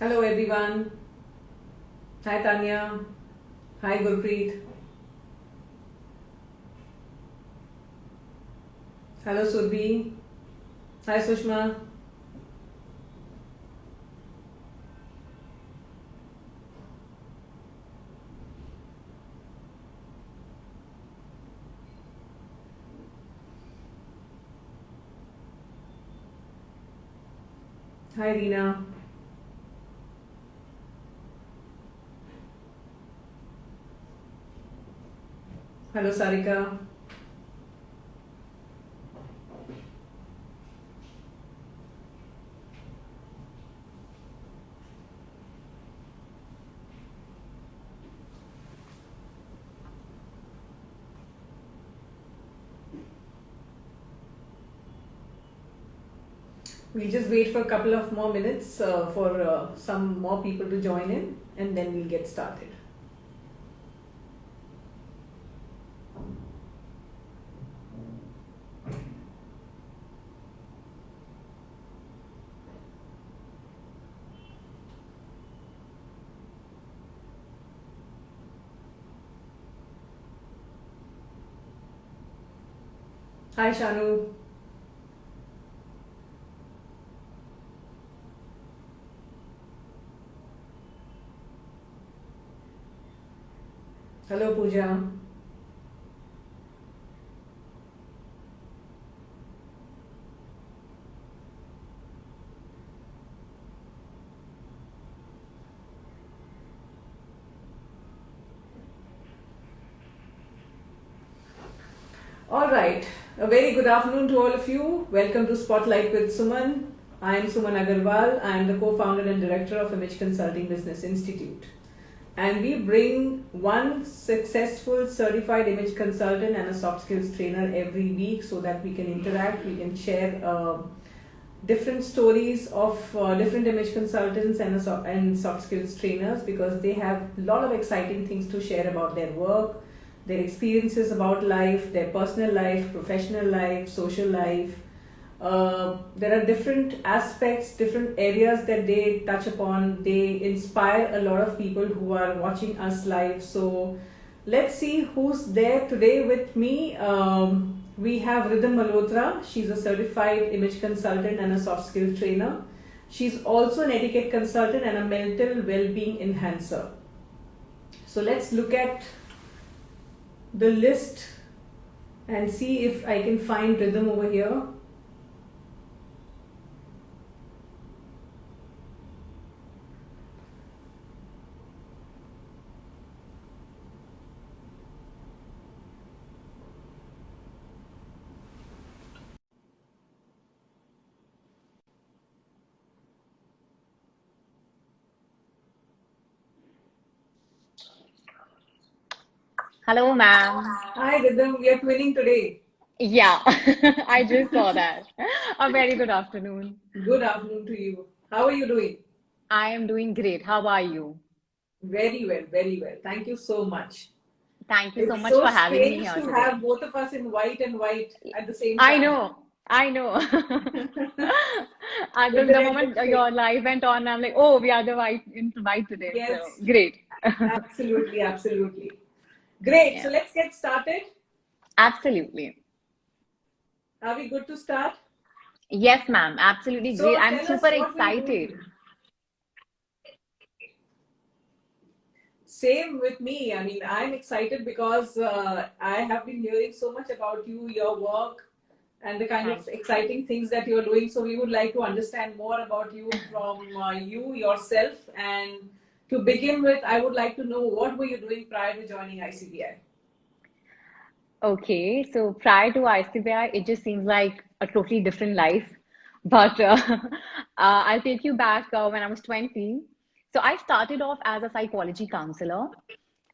Hello everyone. Hi Tanya. Hi Gurpreet. Hello Surbhi. Hi Sushma. Hi Reena. Hello Sarika. We'll just wait for a couple of more minutes for some more people to join in and then we'll get started. Hi Shanu. Hello Pooja. All right. A very good afternoon to all of you. Welcome to Spotlight with Suman. I am Suman Agarwal. I am the co-founder and director of Image Consulting Business Institute. And we bring one successful certified image consultant and a soft skills trainer every week so that we can interact, we can share different stories of different image consultants and soft skills trainers because they have a lot of exciting things to share about their work, their experiences about life, their personal life, professional life, social life. There are different aspects, different areas that they touch upon. They inspire a lot of people who are watching us live. So let's see who's there today with me. We have Rhythm Malhotra. She's a certified image consultant and a soft skill trainer. She's also an etiquette consultant and a mental well-being enhancer. So let's look at the list and see if I can find Rhythm over here. Hello, ma'am. Hi Rhythm, we are twinning today. Yeah, I just saw that. A very good afternoon. Good afternoon to you. How are you doing? I am doing great. How are you? Very well, very well. Thank you so much. Thank you so It's much so for having me strange here to today. have both of us in white and white at the same I time. know, I know. The Internet moment looks fake. your live went on, I'm like, oh, we are the white in white today. So Yes, great. absolutely, absolutely. Great. So Yeah, let's get started. absolutely. Are we good to start? Yes, ma'am. Absolutely great. So I'm tell super us what were you excited. doing? Same with me. I mean, I'm excited because I have been hearing so much about you, your work, and the kind of Thank exciting things that you're doing. So we would like to understand more about you from you yourself. And to begin with, I would like to know what were you doing prior to joining ICBI? Okay, so prior to ICBI, it just seems like a totally different life. But I'll take you back when I was 20. So I started off as a psychology counselor.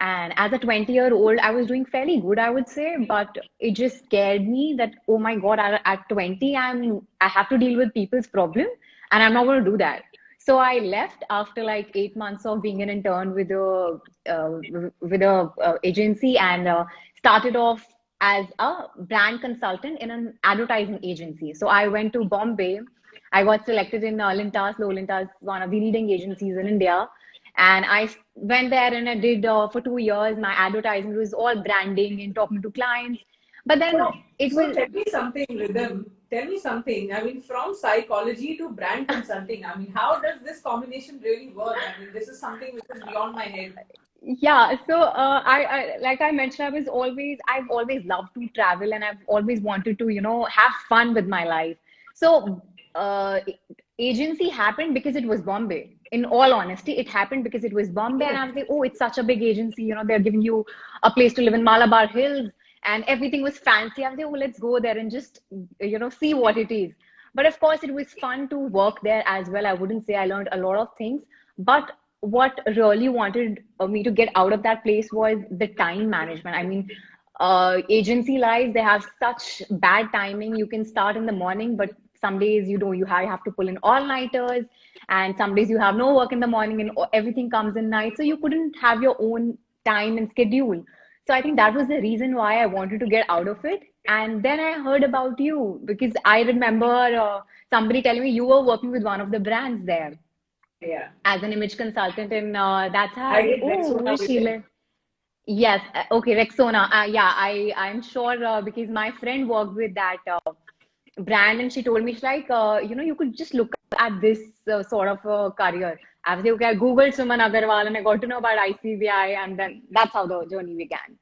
And as a 20-year-old, I was doing fairly good, I would say. But it just scared me that, oh my God, at 20, I have to deal with people's problem, and I'm not going to do that. So I left after like 8 months of being an intern with a agency and started off as a brand consultant in an advertising agency. So I went to Bombay I got selected in Lintas. Lintas, one of the leading agencies in India. And went there and I did for 2 years. My advertising was all branding and talking to clients. But then So, it so was, tell me something, Rhythm. Tell me something. I mean, from psychology to brand consulting. I mean, how does this combination really work? I mean, this is something which is beyond my head. yeah. So like I mentioned, I've always loved to travel and I've always wanted to, have fun with my life. So agency happened because it was Bombay. In all honesty, it happened because it was Bombay, and I was like, oh, it's such a big agency. They're giving you a place to live in Malabar Hills, and everything was fancy. I was like, oh, let's go there and just, see what it is. But of course, it was fun to work there as well. I wouldn't say I learned a lot of things, but what really wanted me to get out of that place was the time management. I mean, agency lives, they have such bad timing. You can start in the morning, but some days you have to pull in all-nighters, and some days you have no work in the morning and everything comes in night. So you couldn't have your own time and schedule. So I think that was the reason why I wanted to get out of it. And then I heard about you because I remember somebody telling me you were working with one of the brands there Yeah. as an image consultant, and that's how I I was like, did oh, who Rexona is with them. Sheila? Yes, okay, Rexona. Yeah, I'm sure because my friend worked with that brand, and she told me she's like, you could just look at this sort of career. I was like, okay, I googled Suman Agarwal and I got to know about ICBI, and then that's how the journey began.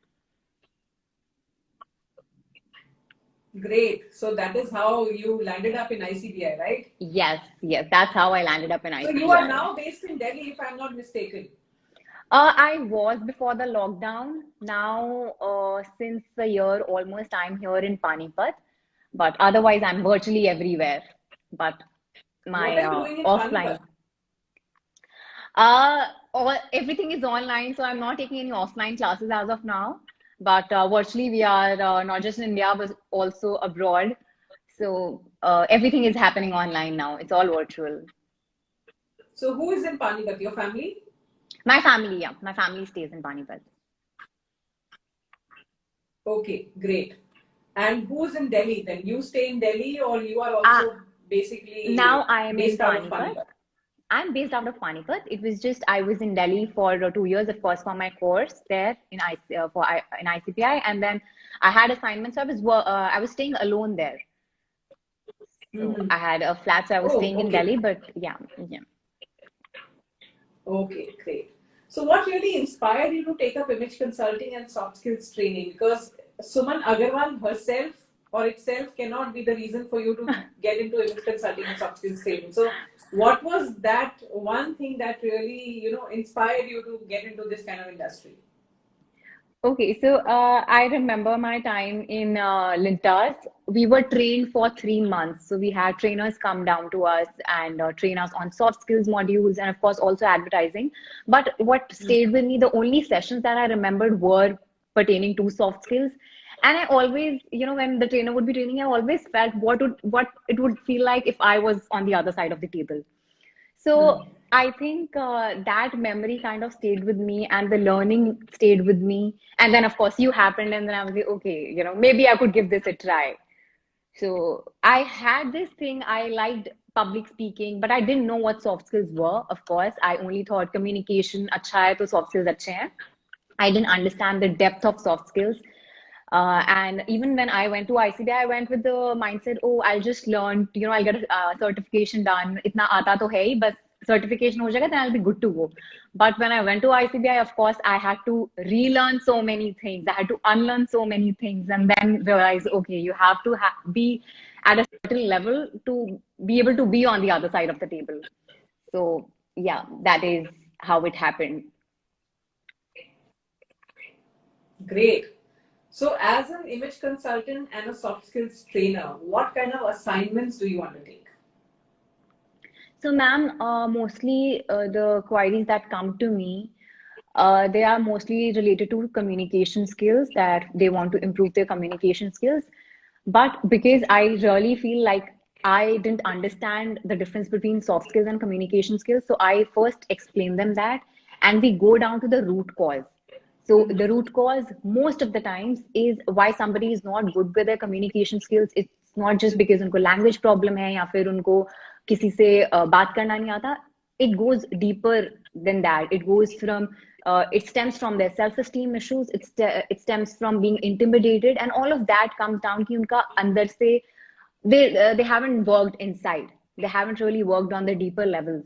Great. So that is how you landed up in ICBI, right? Yes, yes, that's how I landed up in So you are ICBI. now based in Delhi, if I'm not mistaken. I was before the lockdown. Now, since a year almost, I'm here in Panipat. But otherwise, I'm virtually everywhere. But What my are you doing in offline, Panipat? everything is online, so I'm not taking any offline classes as of now. But virtually, we are not just in India, but also abroad. So everything is happening online now. It's all virtual. So who is in Panipat? Your family? My family, yeah, my family stays in Panipat. Okay, great. And who's in Delhi then? You stay in Delhi or you are Uh, also basically Now I am in based out of Panipat. Panipat? I'm based out of Panipat. It was just I was in Delhi for 2 years, of course, for my course there in ICPI, and then I had assignments. So I was staying alone there. So Hmm. I had a flat, so I was Oh, staying in okay. Delhi. But yeah, yeah. Okay, great. So what really inspired you to take up image consulting and soft skills training? Because Suman Agarwal herself or itself cannot be the reason for you to get into image consulting and soft skills training. So what was that one thing that really, inspired you to get into this kind of industry? Okay, so I remember my time in Lintas. We were trained for 3 months. So we had trainers come down to us and train us on soft skills modules and, of course, also advertising. But what stayed with me, the only sessions that I remembered were pertaining to soft skills. And I always, when the trainer would be training, I always felt what it would feel like if I was on the other side of the table. Hmm. So I think that memory kind of stayed with me and the learning stayed with me. And then, of course, you happened, and then I was like, okay, maybe I could give this a try. So I had this thing, I liked public speaking, but I didn't know what soft skills were, of course. I only thought communication, अच्छा है तो soft skills अच्छे हैं. I didn't understand the depth of soft skills. And even when I went to ICDI, I went with the mindset, oh, I'll just learn, I'll get a certification done. Itna aata to hai, but certification ho jayega, then I'll be good to go. But when I went to ICDI, of course, I had to relearn so many things. I had to unlearn so many things and then realize, okay, you have to be at a certain level to be able to be on the other side of the table. So, yeah, that is how it happened. Great. So as an image consultant and a soft skills trainer, what kind of assignments do you undertake? So, ma'am, mostly the queries that come to me, they are mostly related to communication skills, that they want to improve their communication skills. But because I really feel like I didn't understand the difference between soft skills and communication skills, so I first explain them that, and we go down to the root cause. So the root cause most of the times is why somebody is not good with their communication skills. It's not just because उनको language problem है या फिर उनको किसी से बात करना नहीं आता. It goes deeper than that. It goes from it stems from their self-esteem issues. It stems from being intimidated, and all of that comes down कि उनका अंदर से they haven't worked inside. They haven't really worked on the deeper levels.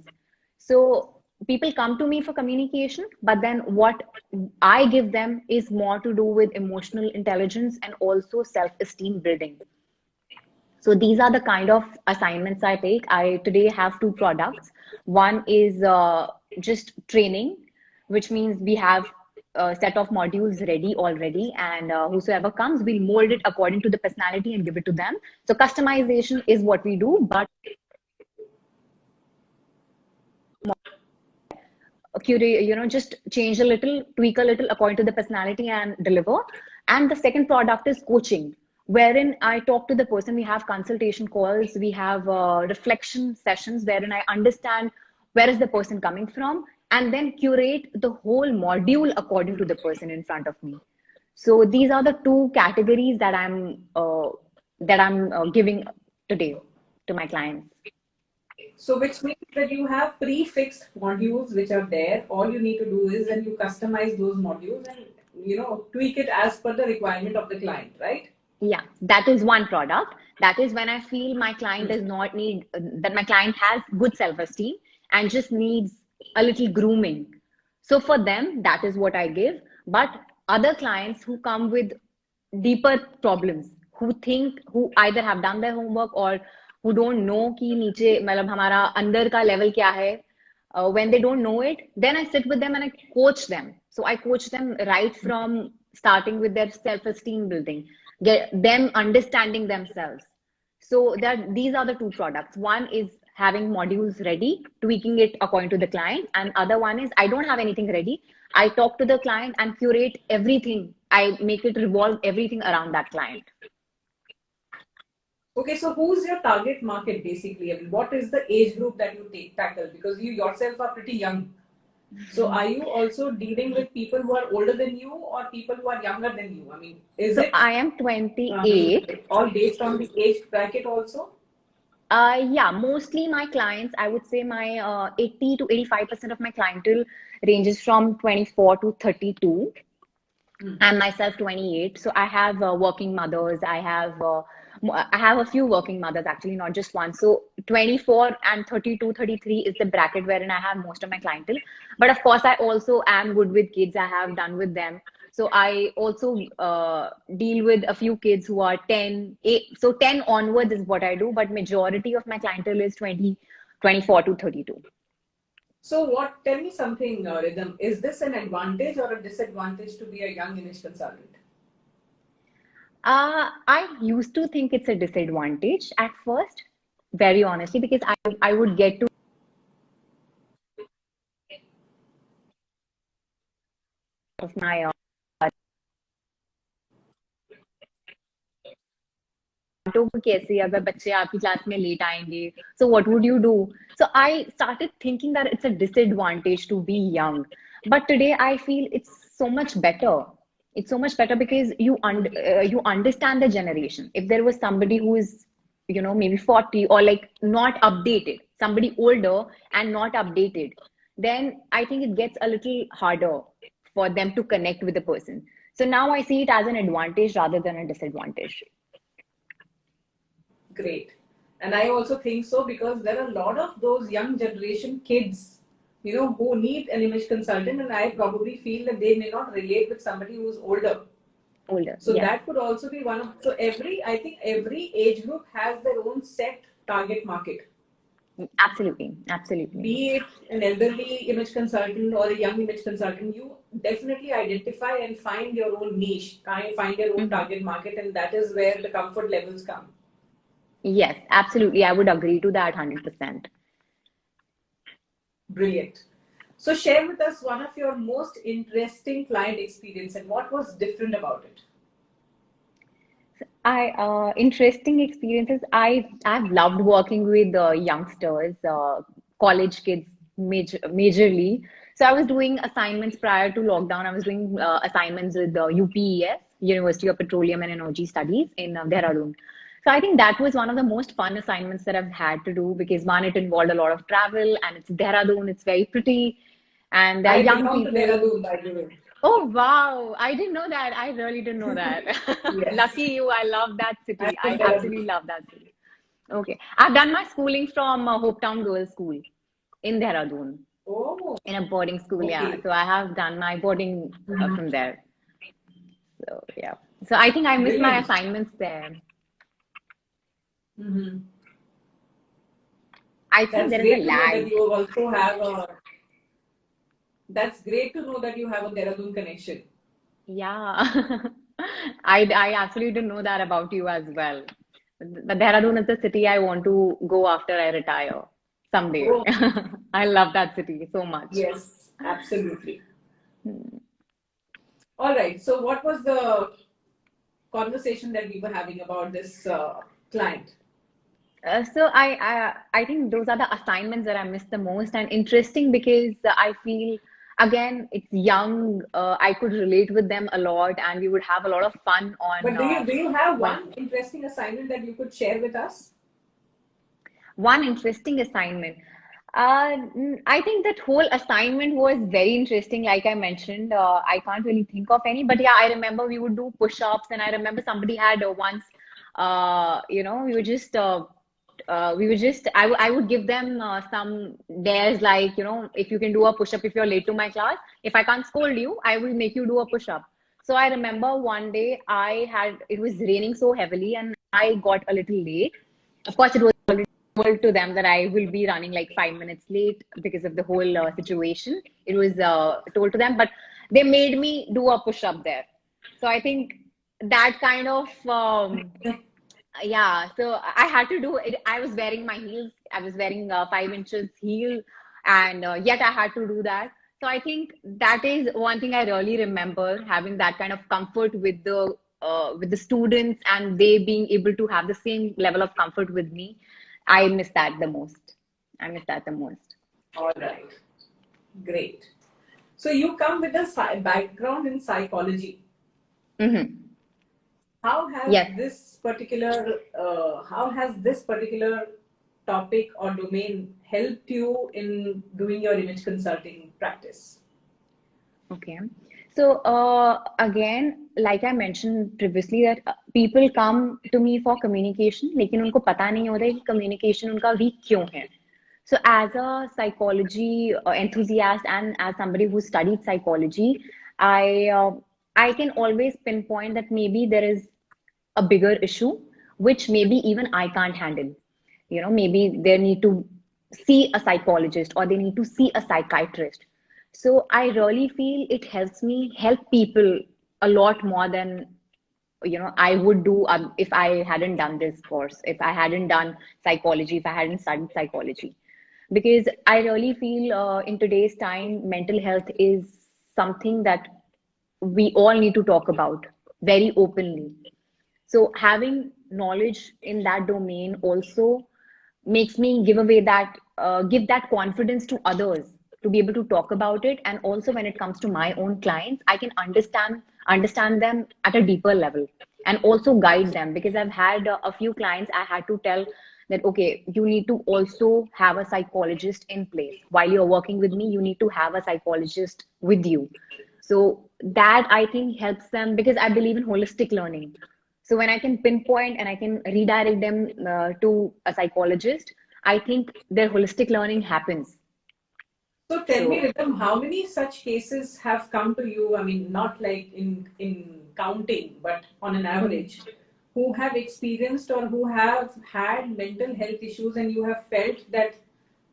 So people come to me for communication, but then what I give them is more to do with emotional intelligence and also self-esteem building. So these are the kind of assignments I take. I today have two products. One is just training, which means we have a set of modules ready already, and whosoever comes, we'll mold it according to the personality and give it to them. So customization is what we do, but curate, just change a little, tweak a little according to the personality and deliver. And the second product is coaching, wherein I talk to the person. We have consultation calls, we have reflection sessions wherein I understand where is the person coming from, and then curate the whole module according to the person in front of me. So these are the two categories that I'm giving today to my clients. So which means that you have pre-fixed modules which are there. All you need to do is then you customize those modules and tweak it as per the requirement of the client, right? Yeah, that is one product. That is when I feel my client does not need that my client has good self-esteem and just needs a little grooming. So for them, that is what I give. But other clients who come with deeper problems, who either have done their homework or who don't know कि नीचे मतलब हमारा अंदर का level क्या है, when they don't know it, then I sit with them and I coach them. So I coach them right from starting with their self-esteem building, get them understanding themselves. So these are the two products. One is having modules ready, tweaking it according to the client, and other one is I don't have anything ready. I talk to the client and curate everything. I make it revolve everything around that client. Okay, so who's your target market basically? I mean, what is the age group that you tackle? Because you yourself are pretty young. So are you also dealing with people who are older than you or people who are younger than you? I mean, is it I am 28. All based on the age bracket also? Yeah, mostly my clients, I would say my 80 to 85% of my clientele ranges from 24 to 32, and myself 28. So I have working mothers. I have a few working mothers, actually, not just one. So 24 and 32, 33 is the bracket wherein I have most of my clientele. But of course, I also am good with kids. I have done with them. So I also deal with a few kids who are 10, 8. So 10 onwards is what I do. But majority of my clientele is 24 to 32. So tell me something, Rhythm. Is this an advantage or a disadvantage to be a young image consultant? I used to think it's a disadvantage at first, very honestly, because I would get to of my कैसे अगर बच्चे आपकी class में late आएंगे, so what would you do? So I started thinking that it's a disadvantage to be young, but today I feel it's so much better. It's so much better because you understand the generation. If there was somebody who is maybe 40 or like not updated, somebody older and not updated, then I think it gets a little harder for them to connect with the person. So now I see it as an advantage rather than a disadvantage. Great. And I also think so because there are a lot of those young generation kids, who need an image consultant, and I probably feel that they may not relate with somebody who's older. So yeah. That could also be one of, I think every age group has their own set target market. Absolutely. Be it an elderly image consultant or a young image consultant, you definitely identify and find your own niche, find your own target market, and that is where the comfort levels come. Yes, absolutely. I would agree to that 100%. Brilliant. So share with us one of your most interesting client experience and what was different about it. Interesting experiences. I've loved working with youngsters, college kids, majorly. So I was doing assignments prior to lockdown. I was doing assignments with UPES, University of Petroleum and Energy Studies in Dehradun. So I think that was one of the most fun assignments that I've had to do because one, it involved a lot of travel and it's Dehradun, it's very pretty and there are I young belong to people. Dehradun, by the way. Oh wow, I didn't know that. I really didn't know that. Yes, Lucky you, I love that I'm city. from I Dehradun. absolutely love that city. Okay. I've done my schooling from Hopetown Girls School in Dehradun, Oh, in a boarding school, yeah. okay. So I have done my boarding Mhm. from there. So yeah. So I think I missed my Brilliant. assignments there. Hmm. I think That's there is a great to know that lag. you also have a. That's great to know that you have a Dehradun connection. Yeah. I absolutely didn't know that about you as well. But Dehradun is the city I want to go after I retire someday. Oh, I love that city so much. yes, absolutely. All right. So, what was the conversation that we were having about this client? So I think those are the assignments that I miss the most and interesting because I feel again it's young. I could relate with them a lot and we would have a lot of fun on But do you have one one interesting assignment that you could share with us? one interesting assignment. I think that whole assignment was very interesting. Like I mentioned, I can't really think of any, but yeah, I remember we would do push-ups, and I remember somebody had once, we were just, I would give them some dares like, if you can do a push-up if you're late to my class, if I can't scold you, I will make you do a push-up. So I remember one day it was raining so heavily and I got a little late. Of course, it was told to them that I will be running like 5 minutes late because of the whole situation. It was told to them, but they made me do a push up there. So I think that kind of, yeah, so I had to do it. I was wearing my heels, I was wearing 5 inches heel, and yet I had to do that. So I think that is one thing I really remember having that kind of comfort with the students and they being able to have the same level of comfort with me. I miss that the most. I miss that the most. All right. Great. So, you come with a background in psychology. Hmm. Yes. How has this particular topic or domain helped you in doing your image consulting practice? Okay. So again, like I mentioned previously, that people come to me for communication, लेकिन उनको पता नहीं होता है कि communication उनका weak क्यों है. So as a psychology enthusiast and as somebody who studied psychology, I uh, I can always pinpoint that maybe there is a bigger issue which maybe even I can't handle. Maybe they need to see a psychologist or they need to see a psychiatrist. So I really feel it helps me help people a lot more than I would do if I hadn't done this course, if I hadn't done psychology, if I hadn't studied psychology. Because I really feel in today's time, mental health is something that we all need to talk about very openly. So having knowledge in that domain also makes me give that confidence to others to be able to talk about it. And also when it comes to my own clients, I can understand them at a deeper level and also guide them because I've had a few clients I had to tell that okay, you need to also have a psychologist in place while you're working with me. You need to have a psychologist with you, so that I think helps them because I believe in holistic learning. So when I can pinpoint and I can redirect them to a psychologist, I think their holistic learning happens. So tell me, So Rhythm, how many such cases have come to you? I mean, not like in counting, but on an mhm. average, who have experienced or who have had mental health issues, and you have felt that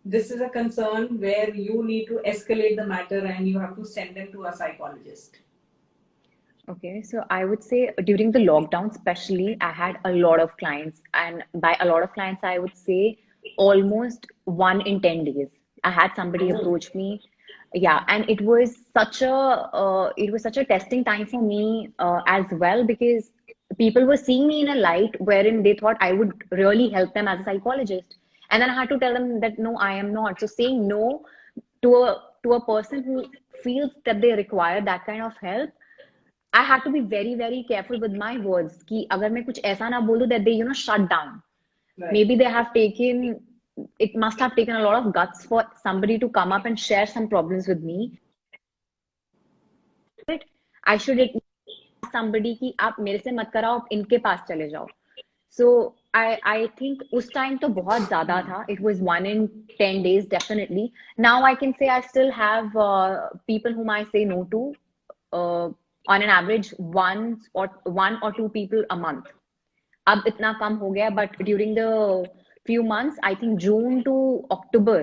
this is a concern where you need to escalate the matter and you have to send them to a psychologist. Okay, so I would say during the lockdown, especially, I had a lot of clients, and by a lot of clients, I would say almost 1 in 10 days. I had somebody Oh, approach me, yeah, and it was such a testing time for me as well because people were seeing me in a light wherein they thought I would really help them as a psychologist, and then I had to tell them that no, I am not. So saying no to a person who feels that they require that kind of help I had to be very, very careful with my words कि अगर मैं कुछ ऐसा ना बोलूं that they, shut down. Right. Maybe they have taken, it must have taken a lot of guts for somebody to come up and share some problems with me. But I should ask somebody कि आप मेरे से मत कराओ, आप इनके पास चले जाओ. So I think उस time तो बहुत ज़्यादा था. It was 1 in 10 days, definitely. Now I can say I still have people whom I say no to. On an average, one or two people a month. अब इतना कम हो गया, but during the few months, I think June to October,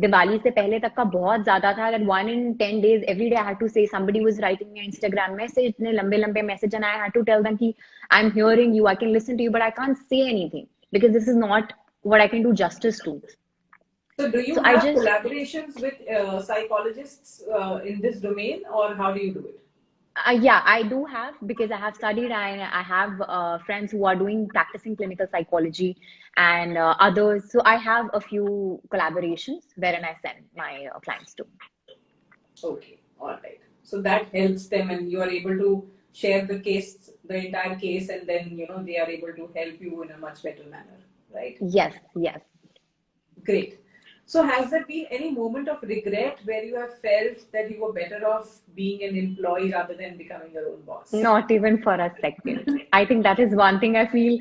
Diwali से पहले तक का बहुत ज्यादा था. That 1 in 10 days, every day I had to say somebody was writing me an Instagram message, इतने लंबे लंबे message, and I had to tell them कि I'm hearing you, I can listen to you, but I can't say anything because this is not what I can do justice to. So do you So I have just collaborations with psychologists in this domain, or how do you do it? Yeah, I do have because I have studied. I have friends who are doing practicing clinical psychology and others. So I have a few collaborations wherein I send my clients to. Okay, all right. So that helps them, and you are able to share the case, the entire case, and then they are able to help you in a much better manner, right? Yes, yes. Great. So has there been any moment of regret where you have felt that you were better off being an employee rather than becoming your own boss? Not even for a second. I think that is one thing I feel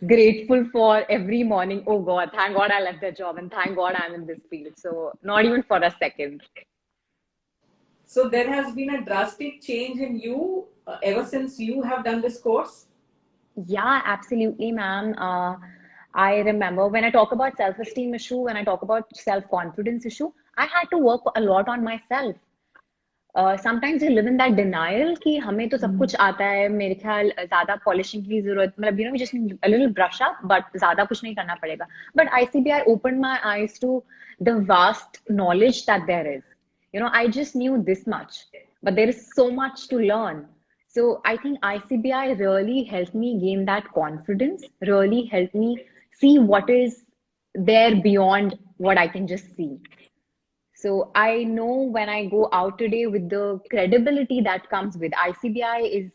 grateful for every morning. Oh God, thank God I left the job and thank God I'm in this field. So not even for a second. So there has been a drastic change in you ever since you have done this course? Yeah, absolutely, ma'am. I remember when I talk about self-esteem issue, when I talk about self-confidence issue, I had to work a lot on myself. Sometimes you live in that denial कि हमें तो सब कुछ आता है, मेरे ख्याल ज्यादा पॉलिशिंग की जरूरत, मतलब we just need a little brush up, but ज्यादा कुछ नहीं करना पड़ेगा. But ICBI opened my eyes to the vast knowledge that there is. I just knew this much, but there is so much to learn. So I think ICBI really helped me gain that confidence, really helped me see what is there beyond what I can just see. So I know when I go out today with the credibility that comes with ICBI is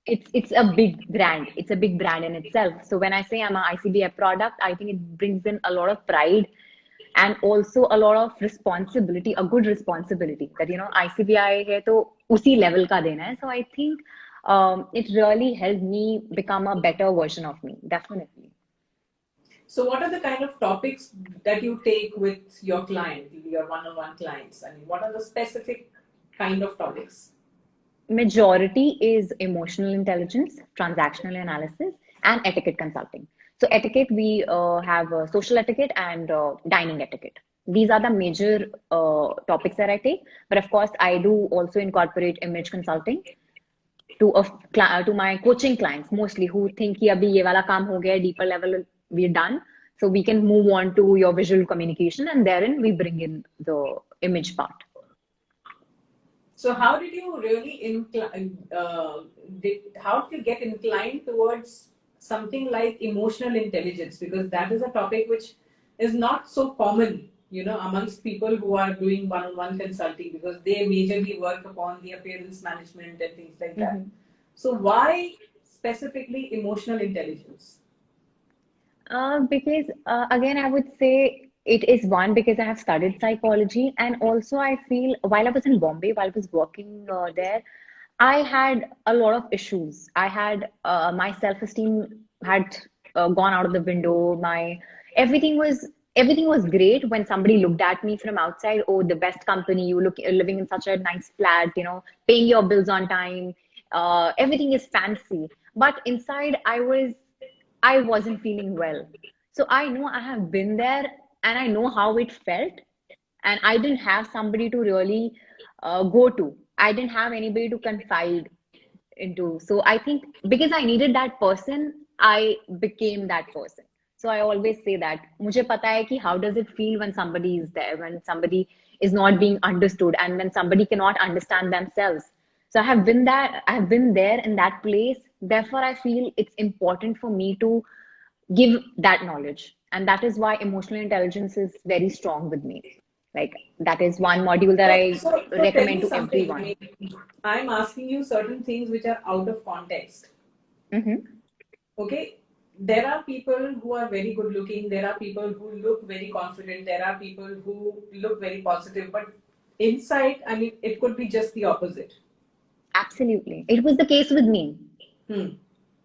it's a big brand. It's a big brand in itself. So when I say I'm an ICBI product, I think it brings in a lot of pride and also a lot of responsibility, a good responsibility that ICBI है तो उसी level का देना है. So I think it really helped me become a better version of me, definitely. So what are the kind of topics that you take with your client, your one-on-one clients? I mean, what are the specific kind of topics? Majority is emotional intelligence, transactional analysis, and etiquette consulting. So etiquette, we have social etiquette and dining etiquette. These are the major topics that I take. But of course, I do also incorporate image consulting to my coaching clients, mostly who think कि अभी ये वाला काम हो गया, deeper level we're done. So we can move on to your visual communication, and therein we bring in the image part. So how did you really how did you get inclined towards something like emotional intelligence? Because that is a topic which is not so common, amongst people who are doing one-on-one consulting, because they majorly work upon the appearance management and things like that. So why specifically emotional intelligence? Because again, I would say it is one because I have studied psychology, and also I feel while I was in Bombay, while I was working there, I had a lot of issues. I had my self-esteem had gone out of the window. My everything was everything was great when somebody looked at me from outside. Oh, the best company. You look living in such a nice flat. Paying your bills on time. Everything is fancy. But inside, I wasn't feeling well. So I know I have been there and I know how it felt. And I didn't have somebody to really go to. I didn't have anybody to confide into. So I think because I needed that person, I became that person. So I always say that मुझे पता है कि how does it feel when somebody is there, when somebody is not being understood, and when somebody cannot understand themselves. So I have been there in that place. Therefore, I feel it's important for me to give that knowledge. And that is why emotional intelligence is very strong with me. Like that is one module that I So tell recommend me to something. I everyone. mean, I'm asking you certain things which are out of context. Hmm. Okay, there are people who are very good looking, there are people who look very confident, there are people who look very positive, but inside, I mean, it could be just the opposite. Absolutely. It was the case with me. Hmm.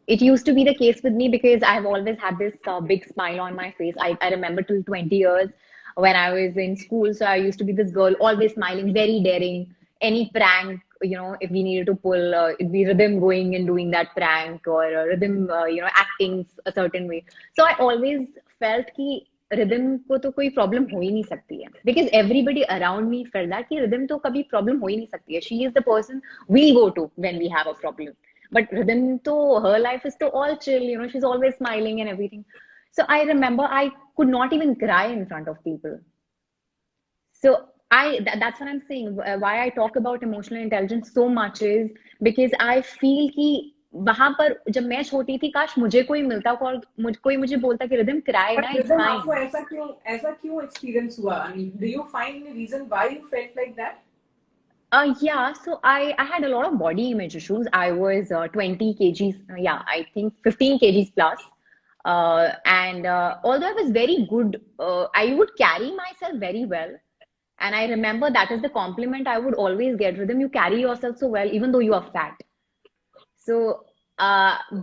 It used to be the case with me because I've always had this big smile on my face. I remember till 20 years when I was in school. So I used to be this girl, always smiling, very daring. Any prank, if we needed to pull, it'd be rhythm going and doing that prank or rhythm, acting a certain way. So I always felt कि rhythm को तो कोई problem हो ही नहीं सकती है. Because everybody around me felt that कि rhythm तो कभी problem हो ही नहीं सकती है. She is the person we go to when we have a problem. But then to her life is to all chill, she's always smiling and everything. So I remember I could not even cry in front of people. So that's what I'm saying. Why I talk about emotional intelligence so much is because I feel कि वहां पर जब मैं छोटी थी काश मुझे कोई मिलता और कोई मुझे बोलता कि रिदम क्राई But ना इट्स Rhythm, आपको फाइन. ऐसा क्यों experience हुआ? I mean, do you find any reason why you felt like that? Yeah, so I had a lot of body image issues. I was 20 kgs, yeah, I think 15 kgs plus. And although I was very good, I would carry myself very well. And I remember that is the compliment I would always get. Rhythm, you carry yourself so well, even though you are fat. So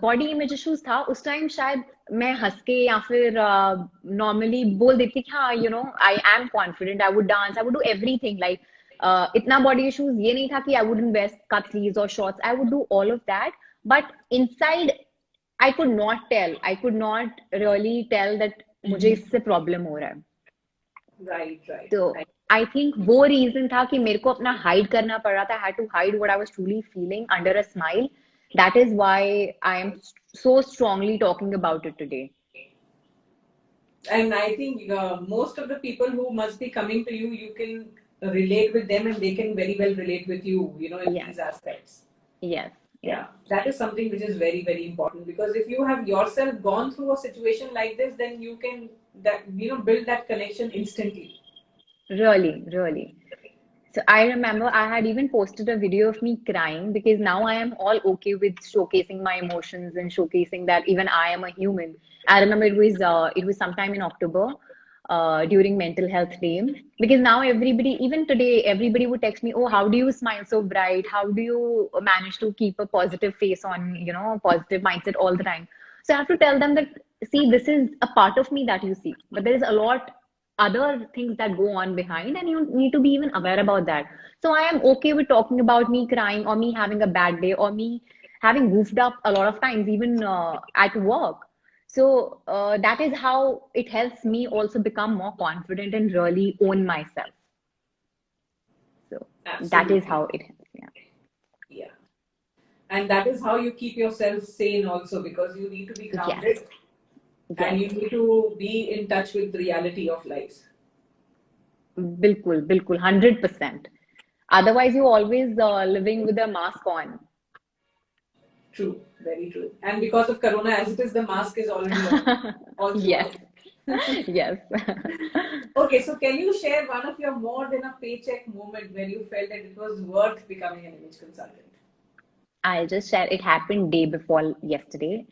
body image issues था उस time शायद मैं हंस के या फिर normally बोल देती कि हाँ I am confident I would dance I would do everything like इतना बॉडी इश्यूज ये नहीं था कि I wouldn't wear cut sleeves और shorts I would do all of that but inside I could not tell I could not really tell that मुझे इससे problem हो रहा है. Right, right, तो right. आई थिंक वो रीजन था कि मेरे को अपना हाइड करना पड़ रहा था. Had to hide what I was truly feeling under a smile. That is why I am so strongly talking about it today. And I think most of the people who must be coming to you, you can relate with them and they can very well relate with you, in Yes, these aspects. yes, yes. Yeah, that is something which is very, very important because if you have yourself gone through a situation like this, then you can build that connection instantly. Really, really. So I remember I had even posted a video of me crying because now I am all okay with showcasing my emotions and showcasing that even I am a human. I remember it was sometime in October during Mental Health Day because now everybody, even today, everybody would text me, "Oh, how do you smile so bright? How do you manage to keep a positive face on, positive mindset all the time?" So I have to tell them that, see, this is a part of me that you see, but there is a lot other things that go on behind and you need to be even aware about that. So I am okay with talking about me crying or me having a bad day or me having goofed up a lot of times even at work. So that is how it helps me also become more confident and really own myself. So that is Absolutely. how it helps. Yeah. Yeah. And that is how you keep yourself sane also because you need to be Yes. grounded and Yes. you need to be in touch with the reality of life. Bilkul, bilkul, 100%. Otherwise, you're always living with a mask on. True, very true. And because of Corona, as it is, the mask is already on all Yes. throughout. Yes. Okay, so can you share one of your more than a paycheck moment where you felt that it was worth becoming an image consultant? I'll just share. It happened day before yesterday,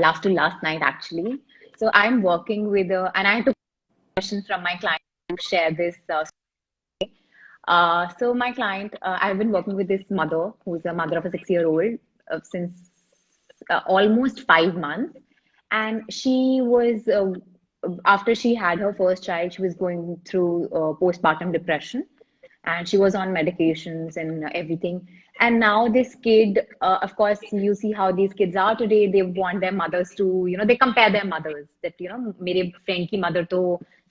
last to last night actually. So I'm working with and I took questions from my client to share this. So my client, I've been working with this mother who's a mother of a 6-year-old since almost 5 months, and she was after she had her first child, she was going through postpartum depression, and she was on medications and everything. And now this kid, of course, you see how these kids are today. They want their mothers to, they compare their mothers. That मेरे friend की mother तो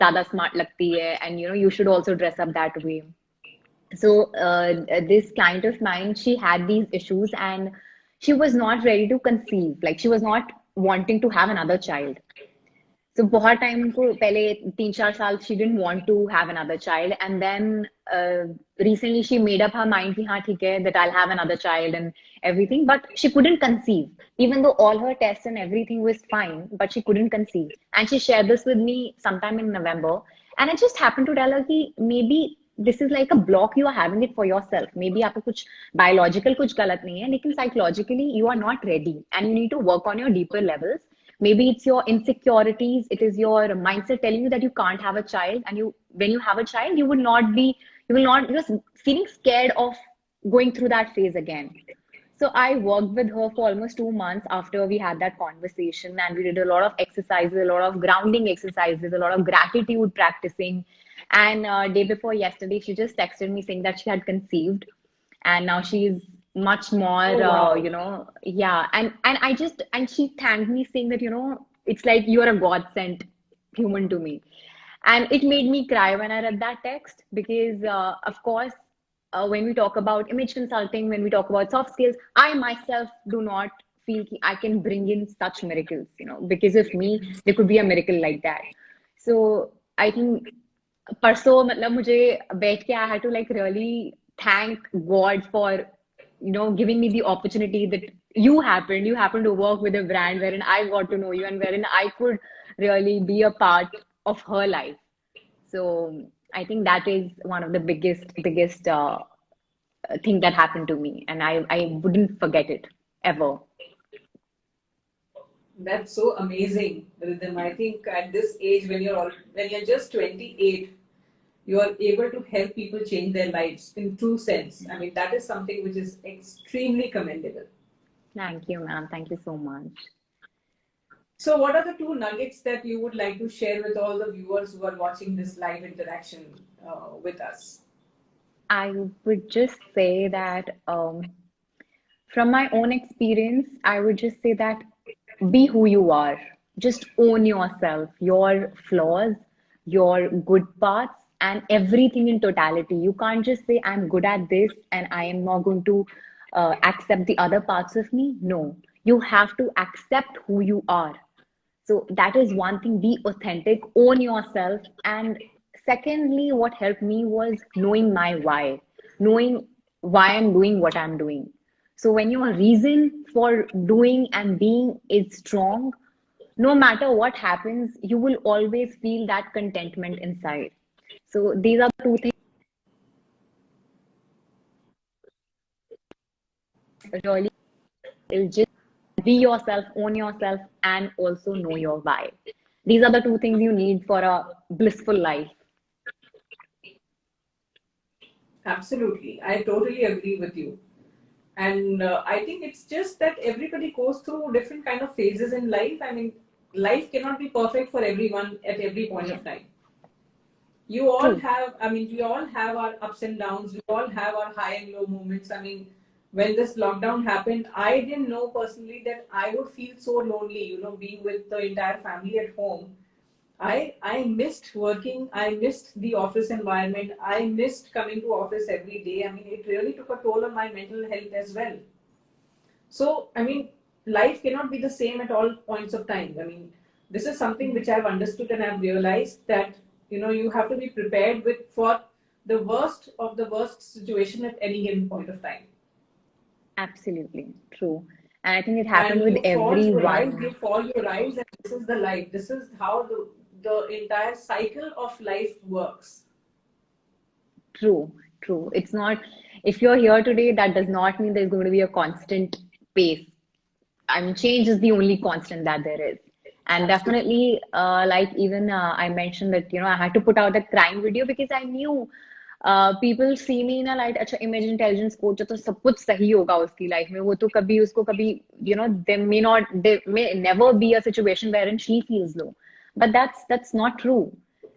ज़्यादा smart लगती है, and you should also dress up that way. So this client of mine, she had these issues, and she was not ready to conceive. Like she was not wanting to have another child. So बहुत time उनको पहले 3-4 साल she didn't want to have another child, and then recently she made up her mind कि हाँ ठीक है that I'll have another child and everything, but she couldn't conceive even though all her tests and everything was fine, but she couldn't conceive, and she shared this with me sometime in November, and I just happened to tell her कि maybe this is like a block, you are having it for yourself, maybe आपको कुछ biological कुछ गलत नहीं है, लेकिन psychologically you are not ready and you need to work on your deeper levels. Maybe it's your insecurities, it is your mindset telling you that you can't have a child, and you when you have a child you will not just feeling scared of going through that phase again. So I worked with her for almost 2 months after we had that conversation, and we did a lot of exercises, a lot of grounding exercises, a lot of gratitude practicing. And day before yesterday, she just texted me saying that she had conceived, and now she's much more, Oh wow. yeah. And I just and she thanked me saying that it's like you're a God sent human to me. And it made me cry when I read that text because, of course, when we talk about image consulting, when we talk about soft skills, I myself do not feel I can bring in such miracles, because of me, there could be a miracle like that. So I think परसों मतलब मुझे बैठ के I had to like really thank God for giving me the opportunity that you happened to work with a brand wherein I got to know you and wherein I could really be a part of her life. So I think that is one of the biggest thing that happened to me, and I wouldn't forget it ever. That's so amazing, Rhythm. I think at this age, when you're just 28, you are able to help people change their lives in true sense. I mean, that is something which is extremely commendable. Thank you, ma'am. Thank you so much. So, what are the two nuggets that you would like to share with all the viewers who are watching this live interaction with us? I would just say that from my own experience, I would just say that be who you are. Just own yourself, your flaws, your good parts, and everything in totality. You can't just say, I'm good at this and I am not going to accept the other parts of me. No, you have to accept who you are. So that is one thing, be authentic, own yourself. And secondly, what helped me was knowing my why, knowing why I'm doing what I'm doing. So when your reason for doing and being is strong, no matter what happens, you will always feel that contentment inside. So these are two things really. It'll just be yourself, own yourself, and also know your why. These are the two things you need for a blissful life. Absolutely. I totally agree with you. And I think it's just that everybody goes through different kind of phases in life. I mean, life cannot be perfect for everyone at every point Yeah, of time. You all true. have, I mean, we all have our ups and downs. We all have our high and low moments. I mean, when this lockdown happened, I didn't know personally that I would feel so lonely, being with the entire family at home. I missed working. I missed the office environment. I missed coming to office every day. I mean, it really took a toll on my mental health as well. So, I mean, life cannot be the same at all points of time. I mean, this is something which I've understood and I've realized that, you have to be prepared with for the worst of the worst situation at any given point of time. Absolutely true. And I think it happened And with you everyone. fall, you rise, and this is the life. This is how the entire cycle of life works. True, true. It's not, if you're here today, that does not mean there's going to be a constant pace. I mean, change is the only constant that there is. And Absolutely. definitely, like even I mentioned that, I had to put out a crying video because I knew people see me in a light, अच्छा image intelligence coach है तो सब कुछ सही होगा उसकी life में वो तो कभी उसको कभी there may never be a situation wherein she feels low, but that's not true.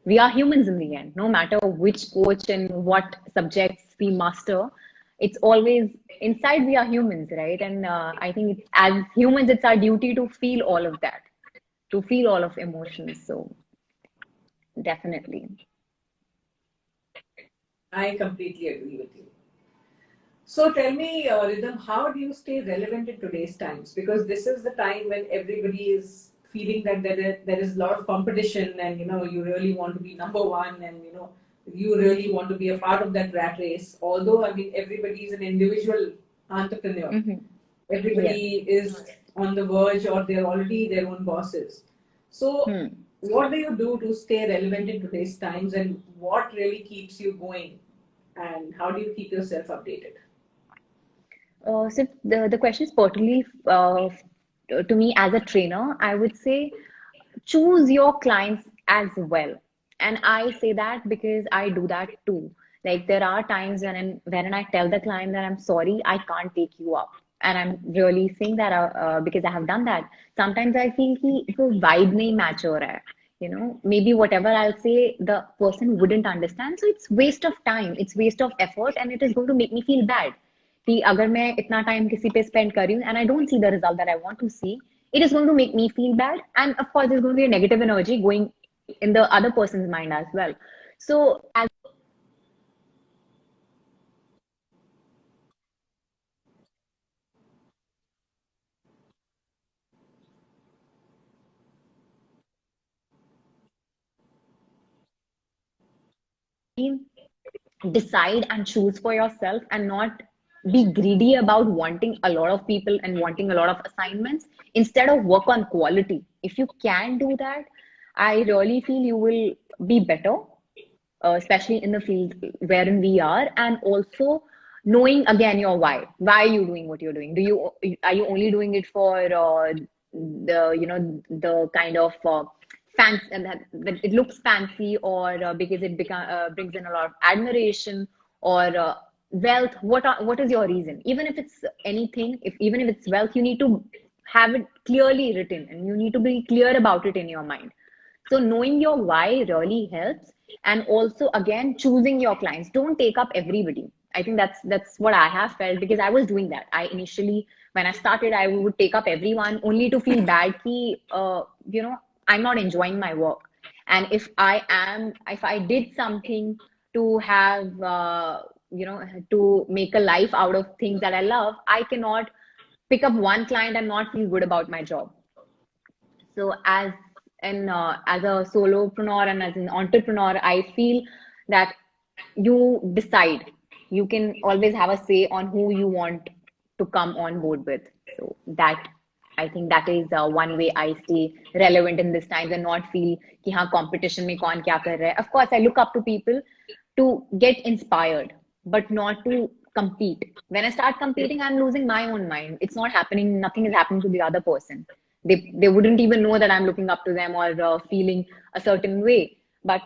We are humans in the end, no matter which coach and what subjects we master. It's always inside we are humans, right? And I think as humans, it's our duty to feel all of that, to feel all of emotions. So definitely. I completely agree with you. So tell me, Rhythm, how do you stay relevant in today's times? Because this is the time when everybody is feeling that there is a lot of competition, and you really want to be number one, and you really want to be a part of that rat race. Although I mean everybody is an individual entrepreneur, Hmm. Yes. everybody is on the verge or they're already their own bosses. So, Hmm. what do you do to stay relevant in today's times, and what really keeps you going, and how do you keep yourself updated? So the question is particularly to me as a trainer. I would say choose your clients as well. And I say that because I do that too. Like there are times when I tell the client that I'm sorry, I can't take you up. And I'm really saying that because I have done that. Sometimes I feel कि वो vibe नहीं match हो रहा है. Maybe whatever I'll say, the person wouldn't understand. So it's waste of time, it's waste of effort, and it is going to make me feel bad. कि अगर मैं इतना टाइम किसी पे स्पेंड कर रही हूँ and I don't see the result that I want to see, it is going to make me feel bad. And of course, there's going to be a negative energy going in the other person's mind as well. So, as decide and choose for yourself and not be greedy about wanting a lot of people and wanting a lot of assignments, instead of work on quality. If you can do that, I really feel you will be better, especially in the field wherein we are. And also knowing again your why are you doing what you're doing. Are you only doing it for the kind of fancy, and that it looks fancy, or because it brings in a lot of admiration, or wealth? What is your reason? Even if it's anything, if even if it's wealth, you need to have it clearly written, and you need to be clear about it in your mind. So knowing your why really helps. And also again, choosing your clients. Don't take up everybody. I think that's what I have felt, because I was doing that. I initially, when I started, I would take up everyone only to feel bad ki, I'm not enjoying my work. And if I did something to have, to make a life out of things that I love, I cannot pick up one client and not feel good about my job. So as a solopreneur and as an entrepreneur, I feel that you decide. You can always have a say on who you want to come on board with. So that, I think that is one way I stay relevant in this times and not feel कि हाँ competition में कौन क्या कर रहा है. Of course, I look up to people to get inspired, but not to compete. When I start competing, I'm losing my own mind. It's not happening. Nothing is happening to the other person. They wouldn't even know that I'm looking up to them, or feeling a certain way. But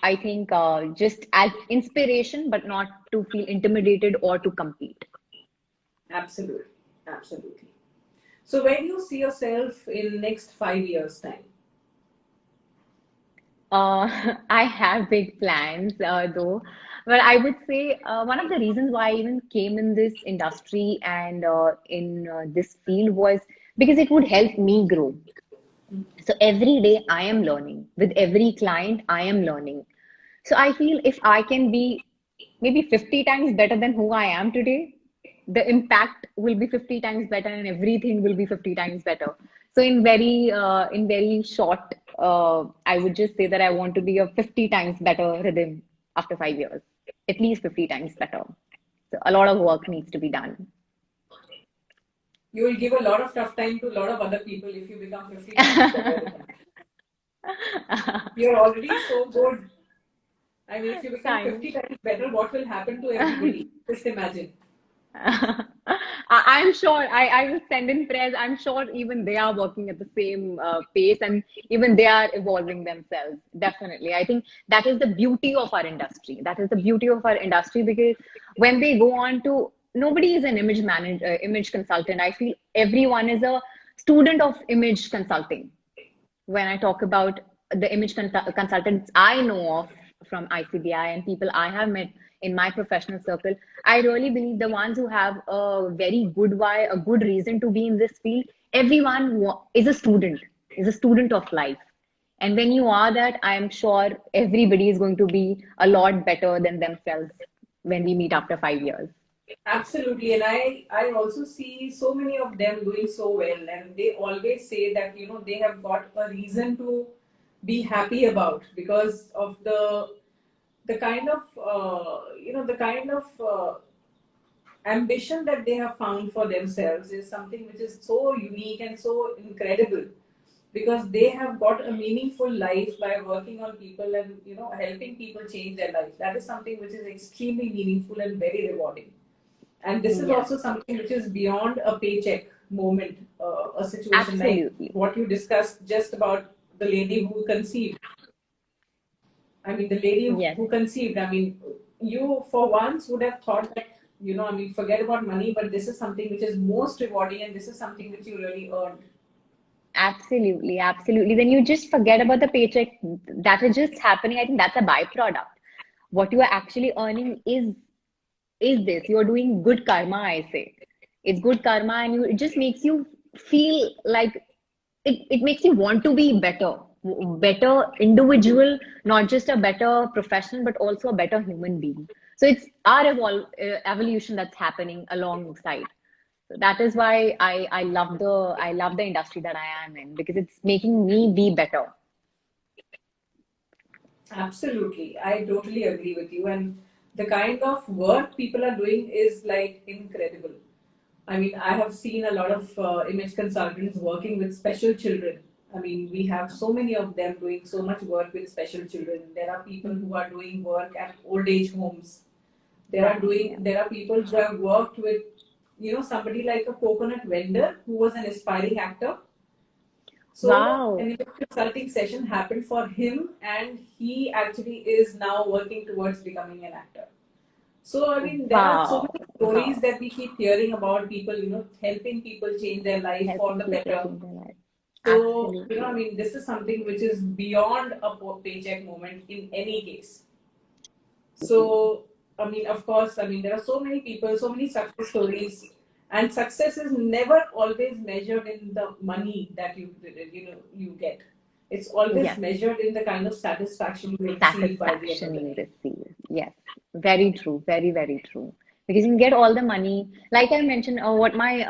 I think just as inspiration, but not to feel intimidated or to compete. Absolutely, absolutely. So, where do you see yourself in next 5 years' time? I have big plans, though. But I would say one of the reasons why I even came in this industry and in this field was because it would help me grow. So every day I am learning. With every client, I am learning. So I feel if I can be maybe 50 times better than who I am today, the impact will be 50 times better, and everything will be 50 times better. So in very short, I would just say that I want to be a 50 times better rhythm after 5 years, at least 50 times better. So a lot of work needs to be done. You will give a lot of tough time to a lot of other people if you become 50 times better. You're already so good. I mean, if you become Thanks. 50 times better, what will happen to everybody? Just imagine. I'm sure I will send in prayers. I'm sure even they are working at the same pace, and even they are evolving themselves. Definitely. I think that is the beauty of our industry. That is the beauty of our industry, because when they go on to, nobody is an image manager, image consultant. I feel everyone is a student of image consulting. When I talk about the image consultants I know of from ICBI and people I have met in my professional circle, I really believe the ones who have a very good why, a good reason to be in this field, everyone is a student of life. And when you are that, I am sure everybody is going to be a lot better than themselves when we meet after 5 years. Absolutely, and I also see so many of them doing so well, and they always say that they have got a reason to be happy about because of the kind of the kind of ambition that they have found for themselves is something which is so unique and so incredible because they have got a meaningful life by working on people and helping people change their life. That is something which is extremely meaningful and very rewarding. And this is Yes, also something which is beyond a paycheck moment, a situation like absolutely. what you discussed just about the lady who conceived. I mean, the lady Yes. who conceived, I mean, you for once would have thought that, I mean, forget about money, but this is something which is most rewarding and this is something which you really earned. Absolutely, absolutely. Then you just forget about the paycheck that is just happening. I think that's a byproduct. What you are actually earning is this. You're doing good karma, I say. It's good karma, and it just makes you feel like it makes you want to be better individual, not just a better professional, but also a better human being. So it's our evolution that's happening alongside. So that is why I love the industry that I am in because it's making me be better. Absolutely. I totally agree with you. And the kind of work people are doing is like incredible. I mean, I have seen a lot of image consultants working with special children. I mean, we have so many of them doing so much work with special children. There are people who Mhm. are doing work at old age homes. Wow, yeah. There are people who have worked with, somebody like a coconut vendor who was an aspiring actor. So an Wow, image consulting session happened for him, and he actually is now working towards becoming an actor. So, I mean, there are so wow, many stories wow. that we keep hearing about people, helping people change their life for Helping the people better. change their life. So, I Absolutely. mean, this is something which is beyond a paycheck moment in any case. So, I mean, of course, I mean, there are so many people, so many success stories, and success is never always measured in the money that you get. It's always Yes. measured in the kind of satisfaction you receive by the end of Satisfaction the you day. receive. Yes, very true, very, very true. Because you can get all the money. Like I mentioned, why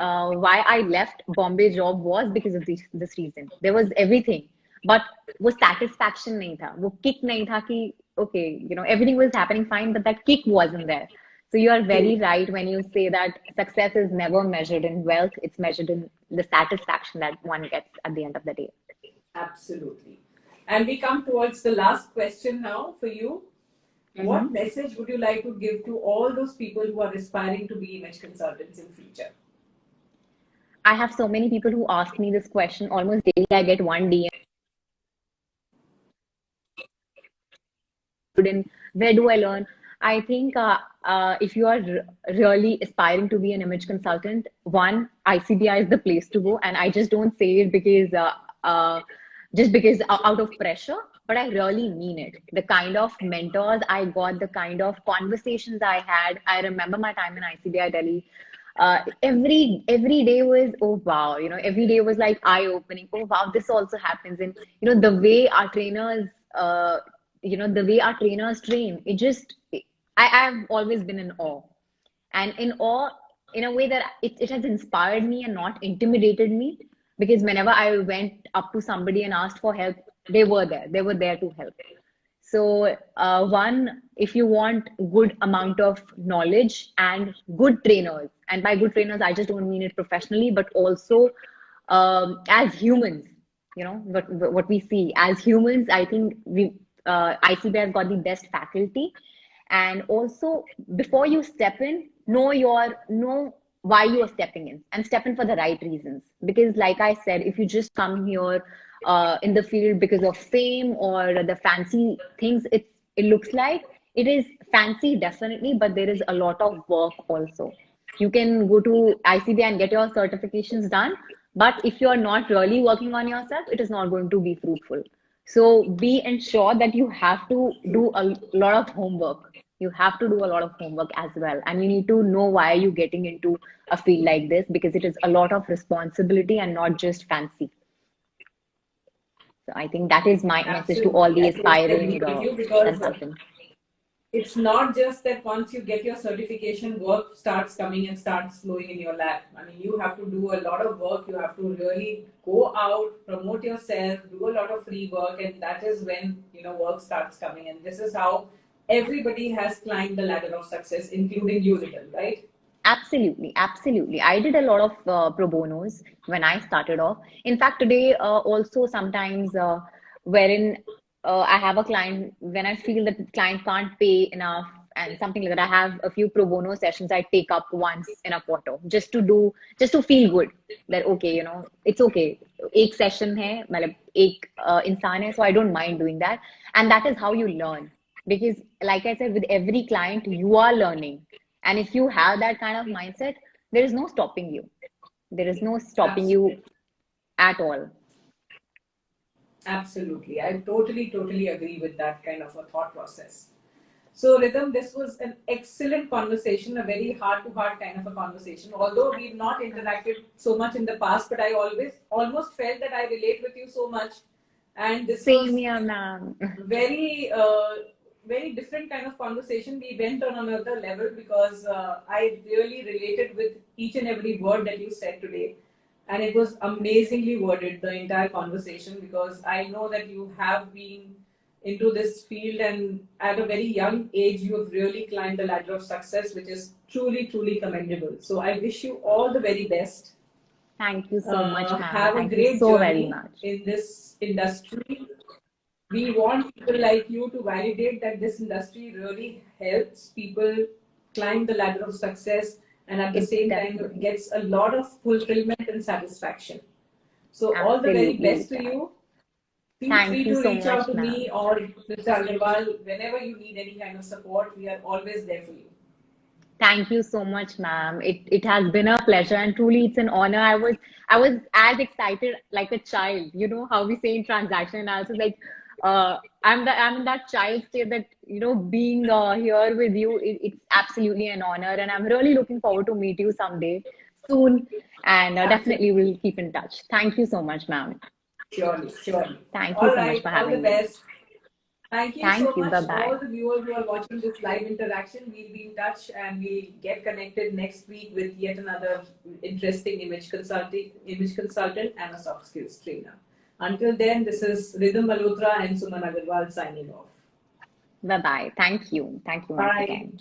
I left Bombay job was because of this reason. There was everything, but वो satisfaction नहीं था, वो kick नहीं था कि okay, everything was happening fine, but that kick wasn't there. So you are True. very right when you say that success is never measured in wealth, it's measured in the satisfaction that one gets at the end of the day. Absolutely. And we come towards the last question now for you. What Mhm. message would you like to give to all those people who are aspiring to be image consultants in future? I have so many people who ask me this question almost daily. I get one DM in where do I learn? I think if you are really aspiring to be an image consultant, one, ICBI is the place to go. And I just don't say it because out of pressure, but I really mean it. The kind of mentors I got, the kind of conversations I had. I remember my time in ICBI Delhi. Every day was, oh wow, every day was like eye opening. Oh wow, this also happens. And the way our trainers the way our trainers train, I've always been in awe. And in awe in a way that it has inspired me and not intimidated me. Because whenever I went up to somebody and asked for help, they were there to help. So, one, if you want good amount of knowledge and good trainers, and by good trainers, I just don't mean it professionally, but also as humans, what we see as humans, I think ICB has got the best faculty. And also, before you step in, know why you are stepping in and step in for the right reasons. Because, like I said, if you just come here in the field because of fame or the fancy things it looks like, it is fancy definitely, but there is a lot of work also. You can go to ICB and get your certifications done, but if you're not really working on yourself, it is not going to be fruitful. So be ensure that you have to True. do a lot of homework. You have to do a lot of homework as well. And you need to know why are you getting into a field like this because it is a lot of responsibility and not just fancy. So I think that is my message to all Absolutely. the I totally agree aspiring with you because consultants. it's not just that once you get your certification, work starts coming and starts flowing in your lap. I mean, you have to do a lot of work. You have to really go out, promote yourself, do a lot of free work, and that is when work starts coming. And this is how everybody has climbed the ladder of success, including you, little, right? Absolutely, absolutely. I did a lot of pro bonos when I started off. In fact, today also sometimes wherein I have a client when I feel that the client can't pay enough and something like that. I have a few pro bono sessions I take up once in a quarter just to feel good that okay, it's okay. एक session है, मतलब एक इंसान है, so I don't mind doing that, and that is how you learn because, like I said, with every client you are learning. And if you have that kind of mindset, there is no stopping you. There is no stopping you Absolutely. at all. Absolutely. I totally, totally agree with that kind of a thought process. So, Rhythm, this was an excellent conversation, a very heart to heart kind of a conversation. Although we've not interacted so much in the past, but I always almost felt that I relate with you so much. And this Same was here, ma'am. very, very different kind of conversation. We went on another level because I really related with each and every word that you said today. And it was amazingly worded, the entire conversation, because I know that you have been into this field and at a very young age you have really climbed the ladder of success, which is truly, truly commendable. So I wish you all the very best. Thank you so much, ma'am. Have a Thank you great so very journey much. in this industry. We want people like you to validate that this industry really helps people climb the ladder of success and at the It same time definitely, gets a lot of fulfillment and satisfaction. So, all the very absolutely best it to does. you. Feel Thank free you to so reach out much, to me ma'am. or Mr. Agarwal whenever you need any kind of support. We are always there for you. Thank you so much, ma'am. It has been a pleasure and truly it's an honor. I was as excited like a child. You know how we say in transaction analysis, like I'm in that child state that being here with you, it's absolutely an honor, and I'm really looking forward to meet you someday soon, and definitely Absolutely. we'll keep in touch. Thank you so much, ma'am. Surely, surely. Thank you All so much right. for All the having me. best. Thank you so Thank you. Bye much, bye. all the viewers who are watching this live interaction. We'll be in touch and we'll get connected next week with yet another interesting image consultant, and a soft skills trainer. Until then, this is Rhythm Malhotra and Suman Agarwal signing off. Bye bye. Thank you. Thank you once Bye. again.